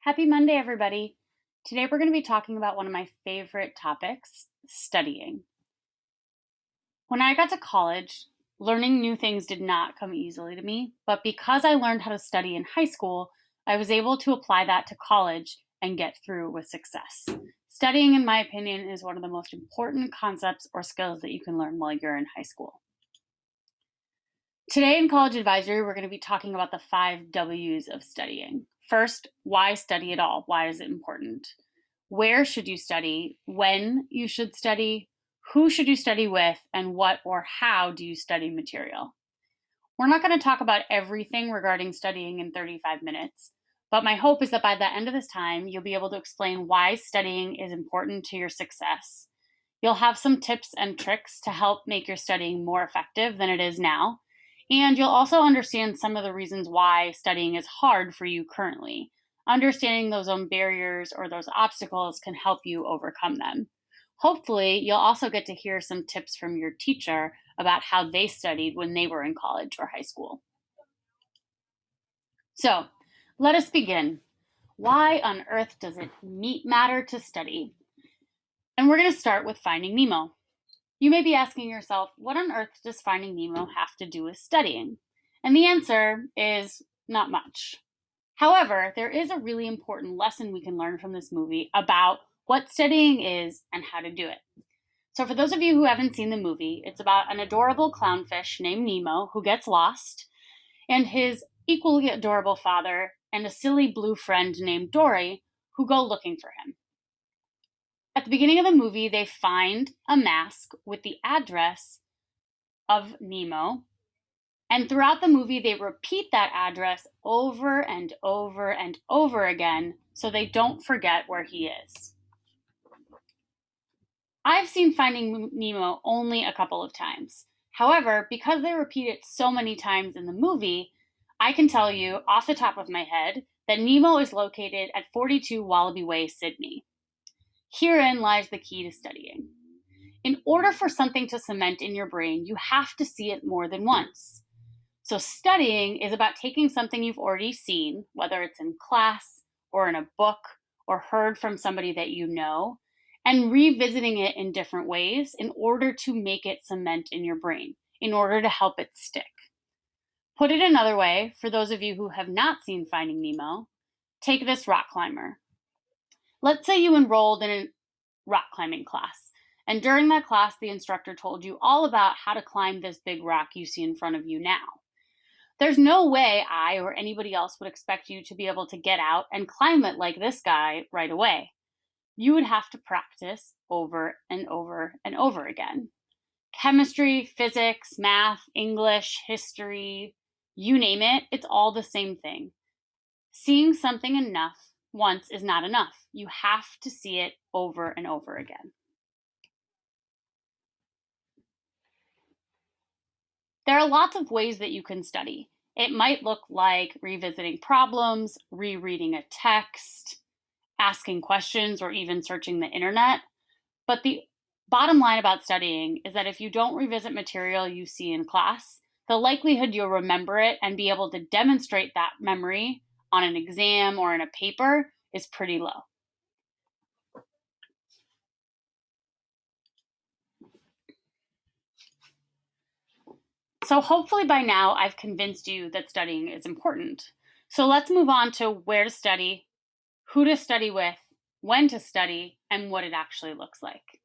Happy Monday, everybody. Today we're going to be talking about one of my favorite topics, studying. When I got to college, learning new things did not come easily to me, but because I learned how to study in high school, I was able to apply that to college and get through with success. Studying, in my opinion, is one of the most important concepts or skills that you can learn while you're in high school. Today in College Advisory, we're going to be talking about the 5 W's of studying. First, why study at all? Why is it important? Where should you study? When you should study? Who should you study with? And what or how do you study material? We're not going to talk about everything regarding studying in 35 minutes, but my hope is that by the end of this time, you'll be able to explain why studying is important to your success. You'll have some tips and tricks to help make your studying more effective than it is now. And you'll also understand some of the reasons why studying is hard for you currently. Understanding those own barriers or those obstacles can help you overcome them. Hopefully, you'll also get to hear some tips from your teacher about how they studied when they were in college or high school. So, let us begin. Why on earth does it matter to study? And we're going to start with Finding Nemo. You may be asking yourself, what on earth does Finding Nemo have to do with studying? And the answer is not much. However, there is a really important lesson we can learn from this movie about what studying is and how to do it. So for those of you who haven't seen the movie, it's about an adorable clownfish named Nemo who gets lost, and his equally adorable father and a silly blue friend named Dory who go looking for him. At the beginning of the movie, they find a mask with the address of Nemo. And throughout the movie, they repeat that address over and over and over again so they don't forget where he is. I've seen Finding Nemo only a couple of times. However, because they repeat it so many times in the movie, I can tell you off the top of my head that Nemo is located at 42 Wallaby Way, Sydney. Herein lies the key to studying. In order for something to cement in your brain, you have to see it more than once. So studying is about taking something you've already seen, whether it's in class or in a book or heard from somebody that you know, and revisiting it in different ways in order to make it cement in your brain, in order to help it stick. Put it another way, for those of you who have not seen Finding Nemo, take this rock climber. Let's say you enrolled in a rock climbing class, and during that class, the instructor told you all about how to climb this big rock you see in front of you now. There's no way I or anybody else would expect you to be able to get out and climb it like this guy right away. You would have to practice over and over and over again. Chemistry, physics, math, English, history, you name it, it's all the same thing. Seeing something enough once is not enough. You have to see it over and over again. There are lots of ways that you can study. It might look like revisiting problems, rereading a text, asking questions, or even searching the internet. But the bottom line about studying is that if you don't revisit material you see in class, the likelihood you'll remember it and be able to demonstrate that memory on an exam or in a paper is pretty low. So hopefully by now I've convinced you that studying is important. So let's move on to where to study, who to study with, when to study, and what it actually looks like.